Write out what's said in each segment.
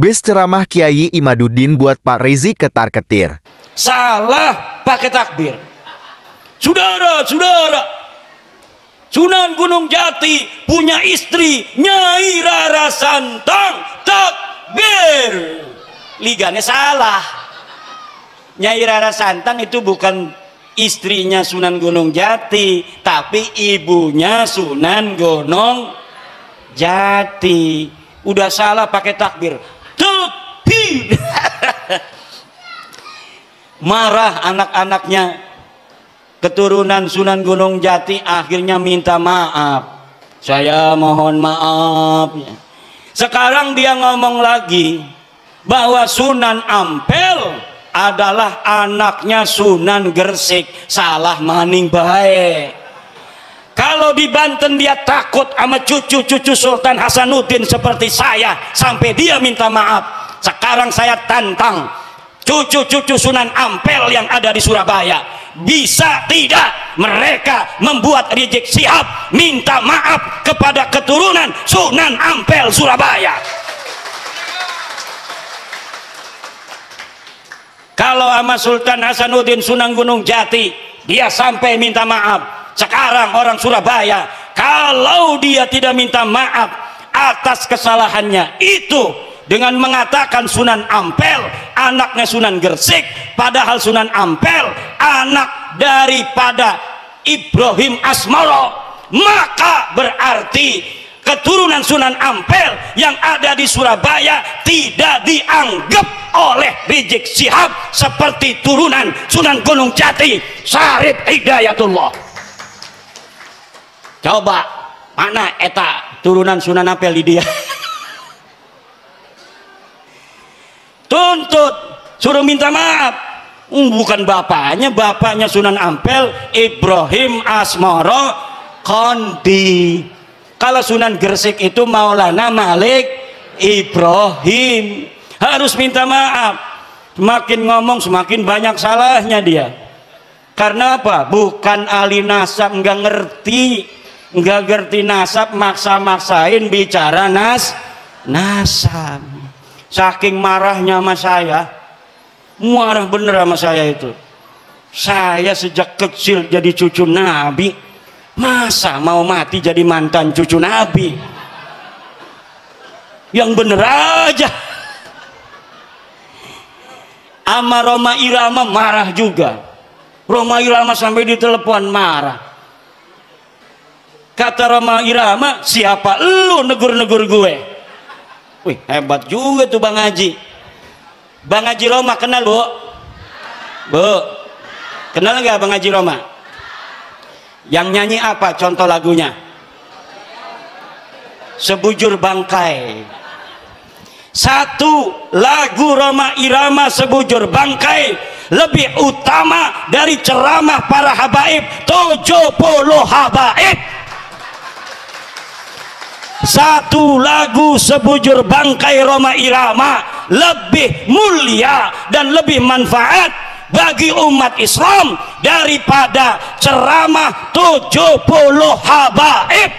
Bis ceramah Kiai Imaduddin buat Pak Rizik ketar-ketir. Salah pakai takbir. Saudara-saudara, Sunan Gunung Jati punya istri Nyai Rara Santang. Takbir. Liganya salah. Nyai Rara Santang itu bukan istrinya Sunan Gunung Jati, tapi ibunya Sunan Gunung Jati. Udah salah pakai takbir. Takbir. Marah anak-anaknya, keturunan Sunan Gunung Jati, akhirnya minta maaf. Saya mohon maaf. Sekarang dia ngomong lagi bahwa Sunan Ampel adalah anaknya Sunan Gresik. Salah maning baik. Kalau di Banten dia takut sama cucu-cucu Sultan Hasanuddin seperti saya sampai dia minta maaf. Sekarang saya tantang cucu-cucu Sunan Ampel yang ada di Surabaya, bisa tidak mereka membuat Rizik Syihab minta maaf kepada keturunan Sunan Ampel Surabaya? Kalau sama Sultan Hasanuddin Sunan Gunung Jati dia sampai minta maaf. Sekarang orang Surabaya, kalau dia tidak minta maaf atas kesalahannya itu dengan mengatakan Sunan Ampel anaknya Sunan Gresik, padahal Sunan Ampel anak daripada Ibrahim Asmoro, maka berarti keturunan Sunan Ampel yang ada di Surabaya tidak dianggap oleh Rizik Syihab seperti turunan Sunan Gunung Jati Syarif Hidayatullah. Coba mana eta turunan Sunan Ampel di dia? Tuntut, suruh minta maaf. Bukan bapaknya Sunan Ampel Ibrahim Asmoro Kondi. Kalau Sunan Gresik itu Maulana Malik Ibrahim. Harus minta maaf. Semakin ngomong semakin banyak salahnya dia. Karena apa? Bukan ahli nasab, nggak ngerti nasab, maksa-maksain bicara nasab. Saking marahnya sama saya, marah bener sama saya itu. Saya sejak kecil jadi cucu Nabi, masa mau mati jadi mantan cucu Nabi? Yang bener aja. Ama Roma Irama marah juga. Roma Irama sampai ditelepon marah. Kata Roma Irama, siapa lu negur-negur gue? Wih, hebat juga tuh Bang Haji. Bang Haji Roma kenal, Bu? Bu, kenal nggak Bang Haji Roma? Yang nyanyi apa contoh lagunya? Sebujur Bangkai. Satu lagu Roma Irama Sebujur Bangkai lebih utama dari ceramah para habaib 70 habaib. Satu lagu Sebujur Bangkai Roma Irama lebih mulia dan lebih manfaat bagi umat Islam daripada ceramah 70 habaib.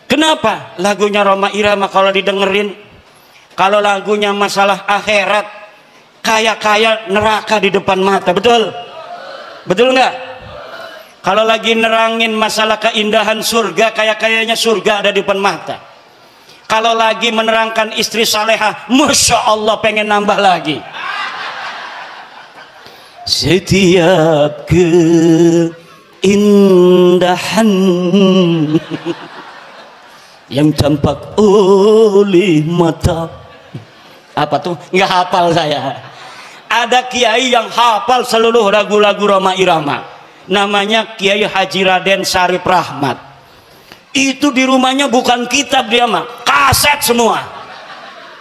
Kenapa lagunya Roma Irama kalau didengerin, kalau lagunya masalah akhirat, kaya-kaya neraka di depan mata, betul? Betul nggak? Kalau lagi nerangin masalah keindahan surga, kaya-kayanya surga ada di depan mata. Kalau lagi menerangkan istri salehah, Masya Allah pengen nambah lagi. Setiap keindahan yang tampak oleh mata, apa tuh? Nggak hafal saya. Ada kiai yang hafal seluruh lagu-lagu Roma Irama, namanya Kiai Haji Raden Syarif Rahmat. Itu di rumahnya bukan kitab, dia mah kaset semua.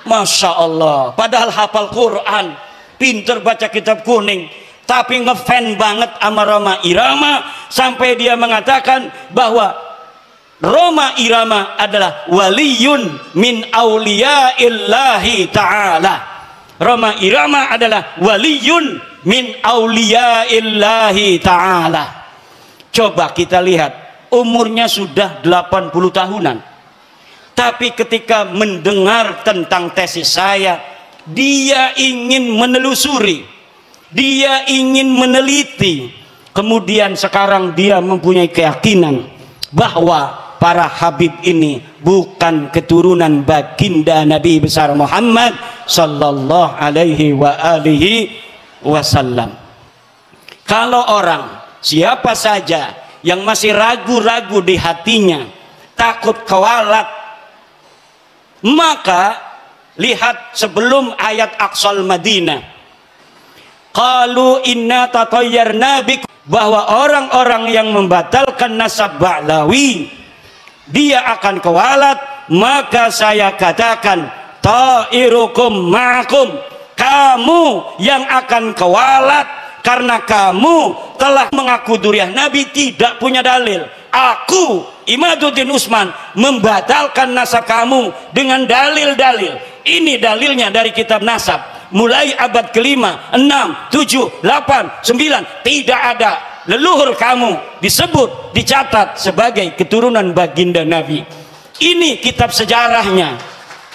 Masya Allah, padahal hafal Quran, pinter baca kitab kuning, tapi ngefan banget sama Roma Irama sampai dia mengatakan bahwa Roma Irama adalah waliyun min auliya'illahi ta'ala. Roma Irama adalah waliyun min auliya'illahi ta'ala. Coba kita lihat, umurnya sudah 80 tahunan. Tapi ketika mendengar tentang tesis saya, dia ingin menelusuri, dia ingin meneliti. Kemudian sekarang dia mempunyai keyakinan bahwa para habib ini bukan keturunan baginda Nabi besar Muhammad sallallahu alaihi wasallam. Kalau orang siapa saja yang masih ragu-ragu di hatinya, takut kewalat, maka lihat sebelum ayat Aqsal Madinah, qalu inna tatayyarna bikum, bahwa orang-orang yang membatalkan nasab Ba'lawi dia akan kewalat, maka saya katakan ta'irukum ma'akum, kamu yang akan kewalat karena kamu telah mengaku duriah Nabi, tidak punya dalil. Aku Imaduddin Utsman membatalkan nasab kamu dengan dalil-dalil. Ini dalilnya dari kitab nasab mulai abad kelima, 6, 7, 8, 9, tidak ada leluhur kamu disebut, dicatat sebagai keturunan baginda Nabi. Ini kitab sejarahnya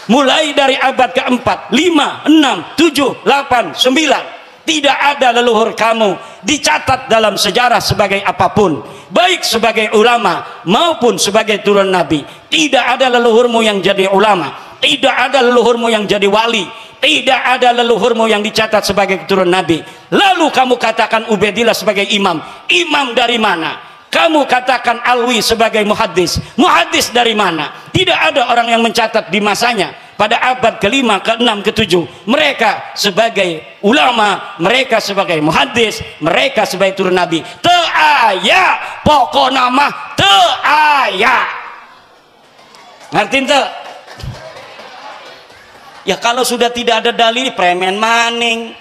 mulai dari abad keempat, 5, 6, 7, 8, 9. Tidak ada leluhur kamu dicatat dalam sejarah sebagai apapun, baik sebagai ulama maupun sebagai turun Nabi. Tidak ada leluhurmu yang jadi ulama, tidak ada leluhurmu yang jadi wali, tidak ada leluhurmu yang dicatat sebagai keturunan Nabi. Lalu kamu katakan Ubaidillah sebagai imam. Imam dari mana? Kamu katakan Alwi sebagai muhaddis. Muhaddis dari mana? Tidak ada orang yang mencatat di masanya pada abad kelima, keenam, ketujuh. Mereka sebagai ulama, mereka sebagai muhaddis, mereka sebagai turun Nabi. Te'aya pokok nama te'aya. Ngerti ente? Ya kalau sudah tidak ada dalil, premen maning.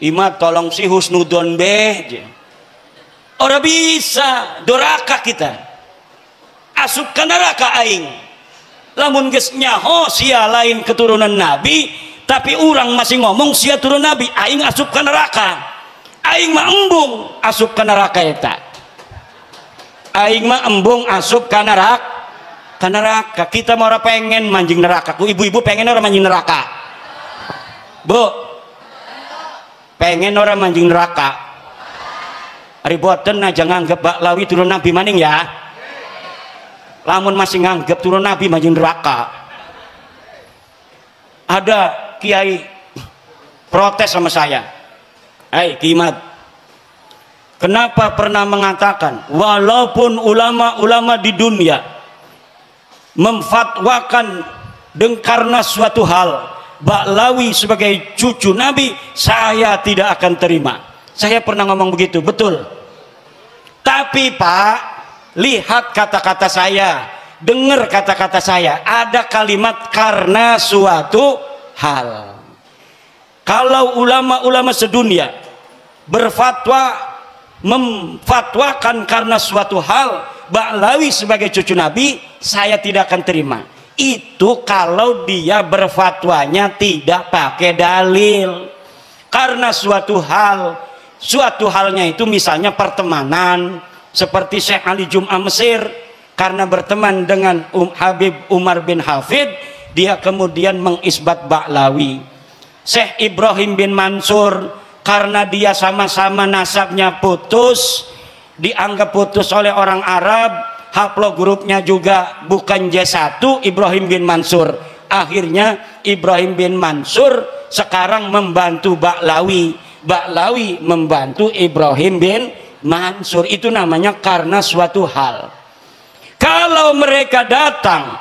Imam tolong si husnudon be. Orang bisa doraka kita. Asup ke neraka aing. Lamun geus nyaho sia lain keturunan Nabi, tapi orang masih ngomong sia turun Nabi, aing asup ke neraka. Aing mah embung asup ke neraka eta. Aing mah embung asup ke neraka. Ke neraka. Kita mau orang pengen manjing neraka. Ku ibu-ibu pengen orang manjing neraka. Bu, pengen orang manjing neraka. Ari boten aja nganggep Ba'lawi turun Nabi maning ya. Lamun masih nganggep turun Nabi manjing neraka. Ada kiai protes sama saya. Hai Kimat, kenapa pernah mengatakan walaupun ulama-ulama di dunia memfatwakan karena suatu hal Ba'lawi sebagai cucu Nabi, saya tidak akan terima. Saya pernah ngomong begitu, betul. Tapi Pak, lihat kata-kata saya, dengar kata-kata saya. Ada kalimat karena suatu hal. Kalau ulama-ulama sedunia berfatwa, memfatwakan karena suatu hal Ba'lawi sebagai cucu Nabi, saya tidak akan terima. Itu kalau dia berfatwanya tidak pakai dalil. Karena suatu halnya itu misalnya pertemanan, seperti Syekh Ali Jum'ah Mesir karena berteman dengan Habib Umar bin Hafid, dia kemudian mengisbat Ba'lawi. Syekh Ibrahim bin Mansur karena dia sama-sama nasabnya putus, dianggap putus oleh orang Arab, haplogrupnya juga bukan J1, Ibrahim bin Mansur. Akhirnya Ibrahim bin Mansur sekarang membantu Ba'lawi, Ba'lawi membantu Ibrahim bin Mansur. Itu namanya karena suatu hal. Kalau mereka datang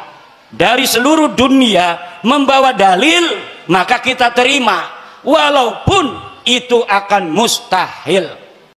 dari seluruh dunia membawa dalil, maka kita terima, walaupun itu akan mustahil.